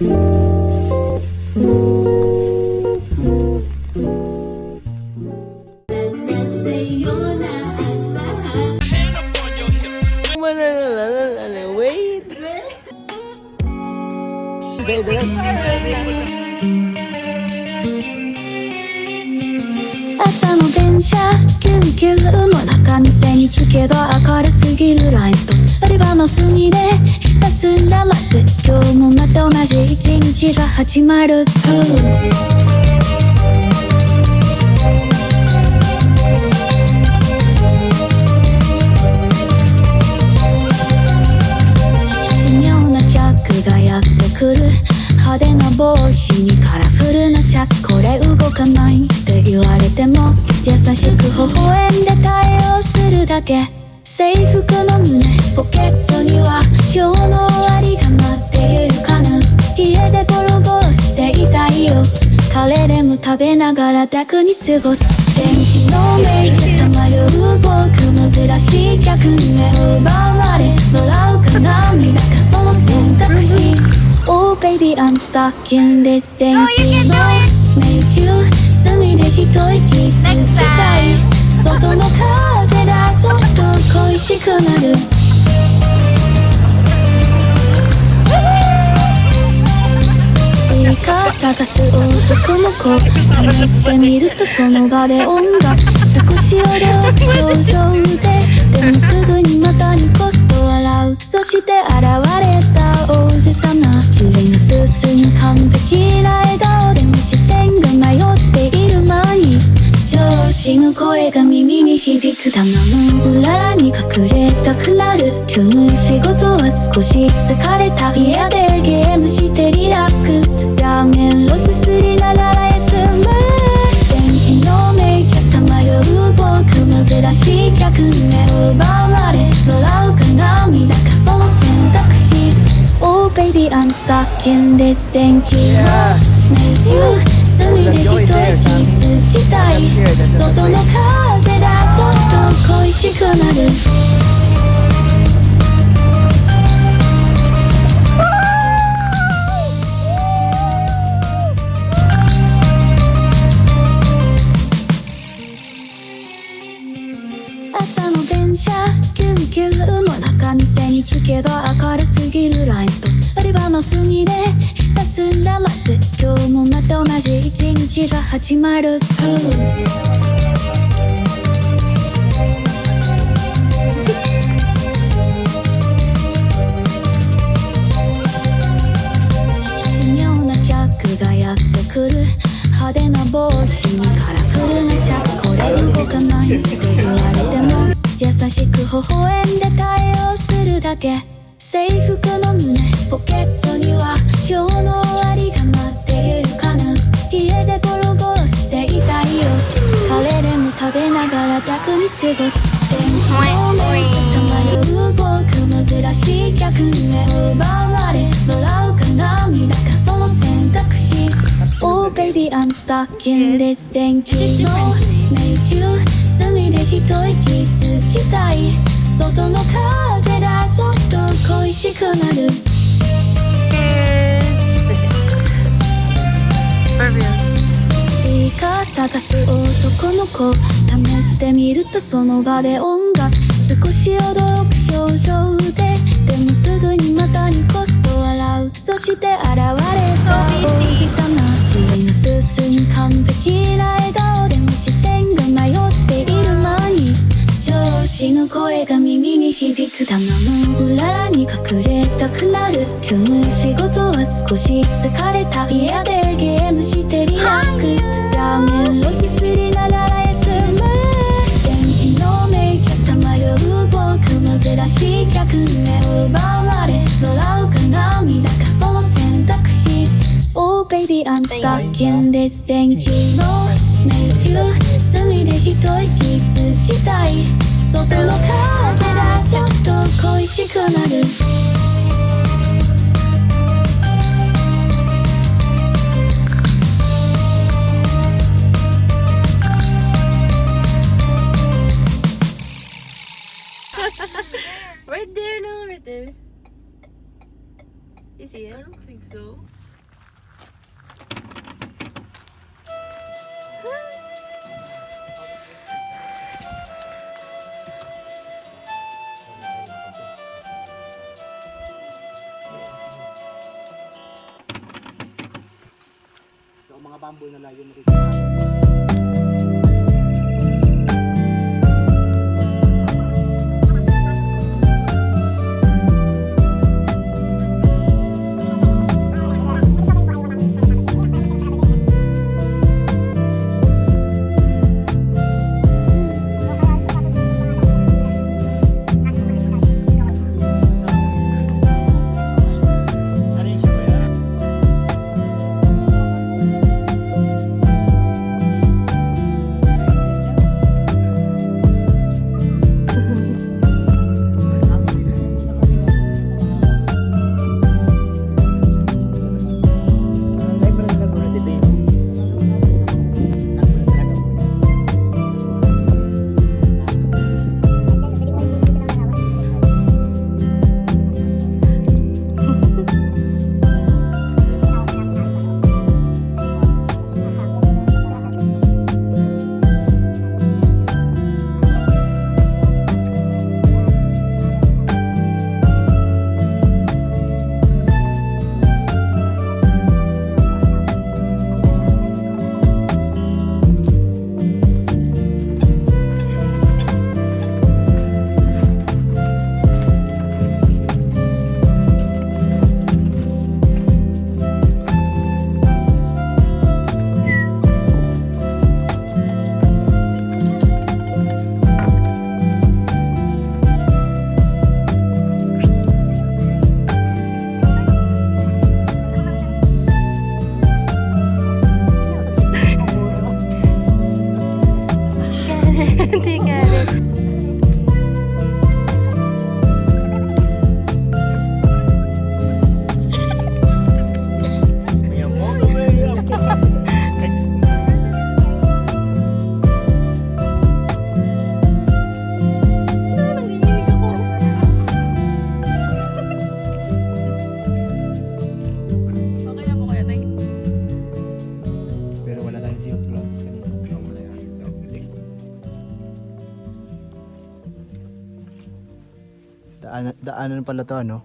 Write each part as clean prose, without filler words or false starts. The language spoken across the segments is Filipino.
朝の電車キュンキュンも中店につけば明るすぎるライト売り場の隅でひたすら待つ今日もまた同じ一日が始まる奇妙な客がやってくる派手な帽子にカラフルなシャツこれ動かないって言われても優しく微笑んで対応するだけ制服の胸ポケットには今日の終わりが待っているかな家でゴロゴロしていたいよカレーでも食べながら楽に過ごす天気のメイクさまよう僕珍しい客に目を奪われ笑うか涙かその選択肢Oh baby I'm stuck in this 電気の迷宮隅で一息つきたい外の風だちょっと恋しくなるスピーカー探す男の子試してみるとその場で音楽少し驚く表情でもすぐにまたニコッと笑うそして現れた王子様綺麗なスーツに完璧な笑顔でも視線が迷っている間に上司の声が耳に響く棚の裏に隠れたくなる今日の仕事は少し疲れた部屋でゲームしてリラックスラーメンをすすりながら休む天気のメイキャさまよう僕珍しい客に目を奪われ笑うか涙かその選択肢 Oh baby I'm stuck in this 電気の迷宮隅で一息つきたい外の風だちょっと恋しくなる朝の電車キュンキュンも中店につけば明るすぎるライト売り場の隅でひたすら待つ今日もまた同じ一日が始まる奇妙な客がやってくる派手な帽子にカラフルなシャツこれ動かないって言われても優しく微笑んで対応するだけ制服の胸ポケットには今日の終わりが待っているかな家でゴロゴロしていたいよカレーでも食べながら楽に過ごす天気のメイクさまよう僕珍しい客に目を奪われ笑うか涙かその選択肢 Oh baby I'm stuck in this 電気の迷宮隅で一息つきたい外の風だちょっと恋しくなるスピーカー探す男の子試してみるとその場で音楽少し驚く表情でもすぐにまたニコッと笑うそして現れた王子様綺麗なスーツに完璧な笑顔でも視線が迷っている間に上司の声が耳に響く棚の裏に隠れたくなる今日の仕事は少し疲れた部屋でゲームしてリラックスラーメンをすすりながら休む天気のメイキャさまよう僕珍しい客に目を奪われ笑うか涙かその選択肢 Oh baby I'm stuck in this 電気の迷宮隅で一息つきたい外の風だちょっと恋しくなるRight there, no, right there. Is it? I don't think so. So, mga bamboo na lang yung makikita. Daanan pala to, ano?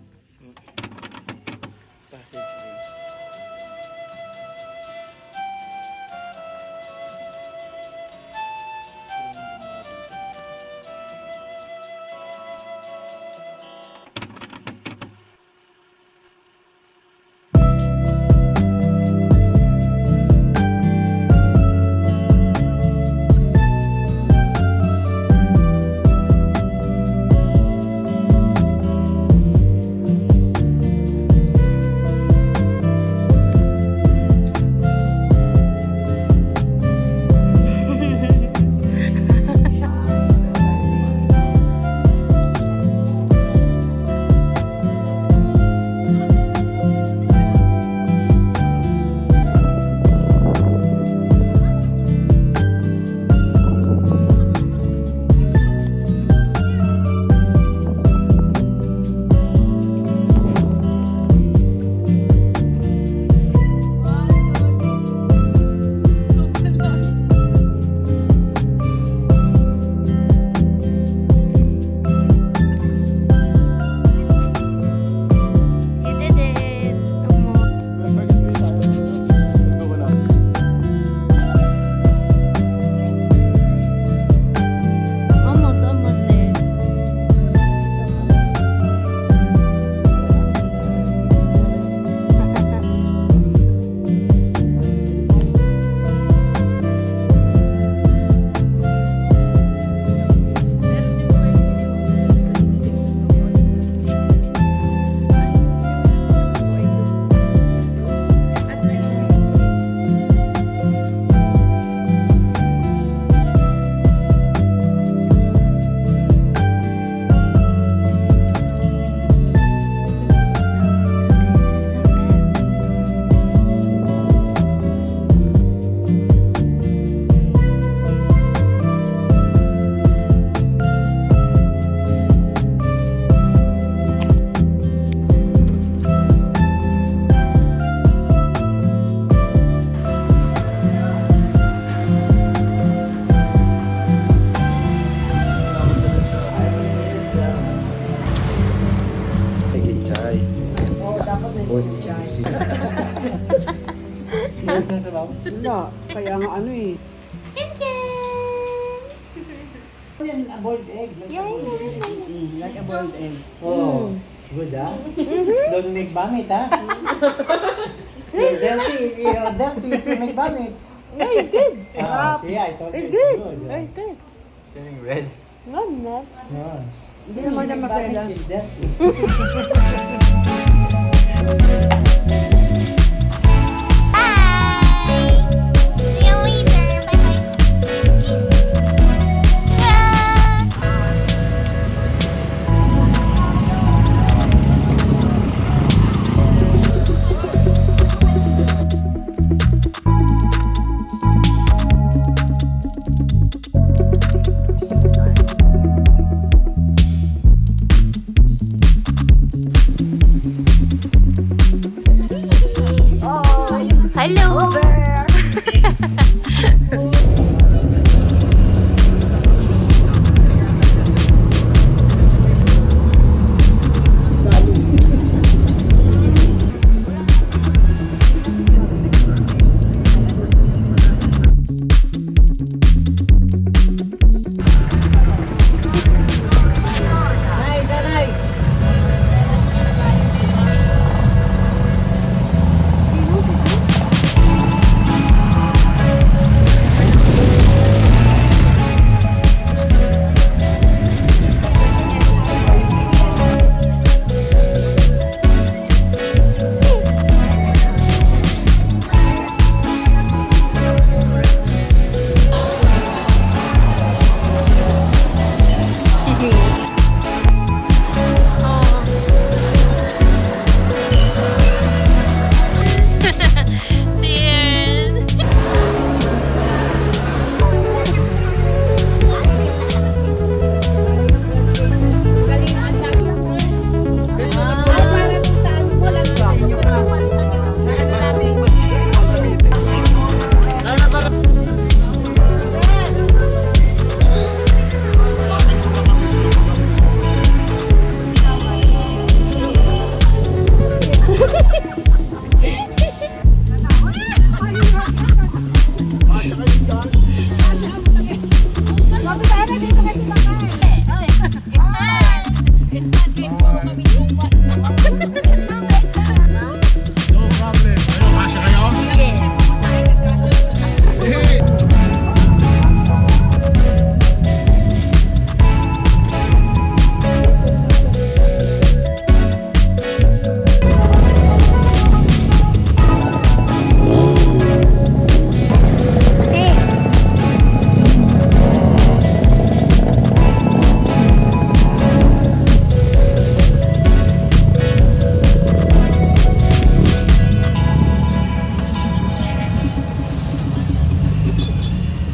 Wala, kaya nga ano eh. A boiled egg. Like a boiled egg. Oh, good ah. Don't make vomit ah. You're dirty. You're dirty if you make vomit. No, it's good. See, I told It's you good. ah. Very good. Turning red. No, not. No. Hindi naman siya masaya. She's dirty. See you later. Bye-bye. Hello.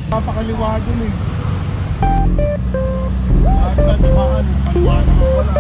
Papakaliwa dun eh. Lahat na dumaan, kaliwa naman wala.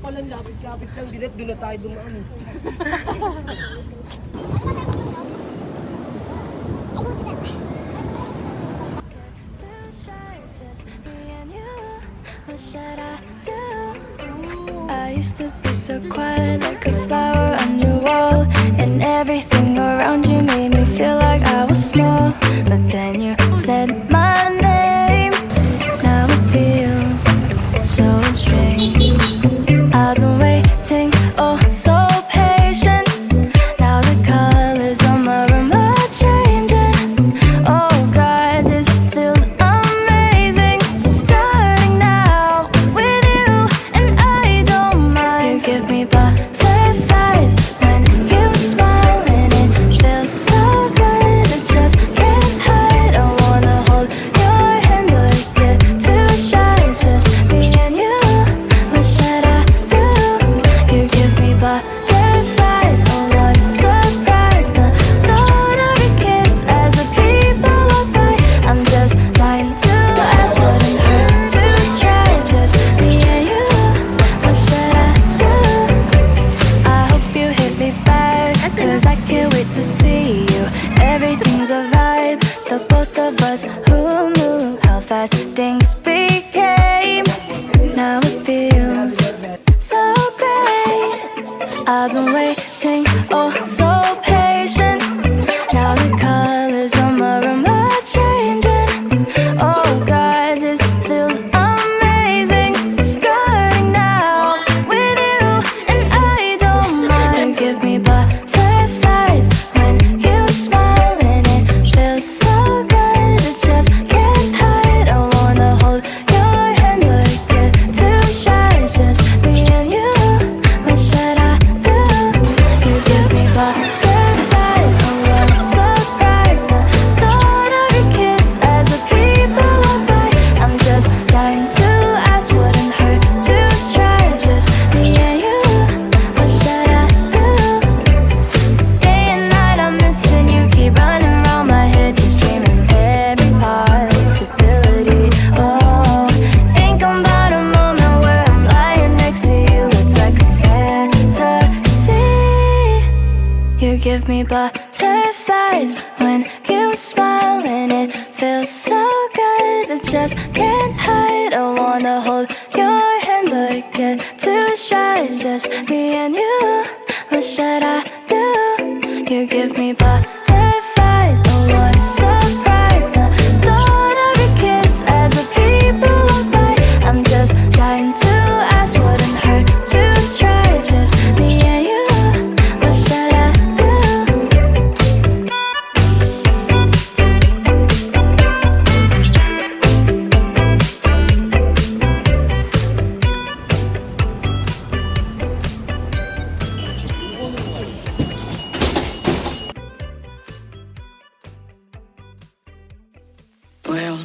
pala, lapit-lapit lang. Direct, doon na tayo dumaan. What should I do? I used to be so quiet like a flower on your wall, and everything around you made me feel like I was small. But then you said my name. Now it feels so strange. I've been waiting, oh so patient. Now the colors on my room are changing. Oh God, this feels amazing. Starting now with you, and I don't mind. You give me butterflies when you smile, and it feels so good. I just can't hide. I wanna hold your hand, but it get too shy. Just me and you. What should I do? You give me butterflies. Oh, what a surprise. The thought of your kiss as the people walk by. I'm just dying to ask, wouldn't hurt to try. Just me and you. What should I do? I hope you hit me back, 'cause I can't wait to see you. Everything's a vibe, the both of us. Who knew how fast things became? Now it feels so great. I've been waiting, oh so patient. Now the colors on my room are changing. Oh God, this feels amazing. Starting now with you, and I don't mind. You give me butterflies when you smile, and it feels so good. I just can't hide. I wanna hold your hand, but it get too shy. Just me and you. What should I do? You give me butterflies. Oh, what a surprise. The thought of your kiss as the people walk by. I'm just dying to ask, wouldn't hurt to try. Just me and you. What should I do? Day and night I'm missing you. Keep running around my head, just dreaming every possibility. Oh, think about a moment where I'm lying next to you. It's like a fantasy. You give me butterflies when you smile, and it feels so good. I just can't hide. I wanna hold your hand, but it get too shy. Just me and you. What should I do? You give me butterflies. Oh, what a surprise. The thought of your kiss as the people walk by. I'm just dying to ask, wouldn't hurt to try. Just me and you. What should I do? Well.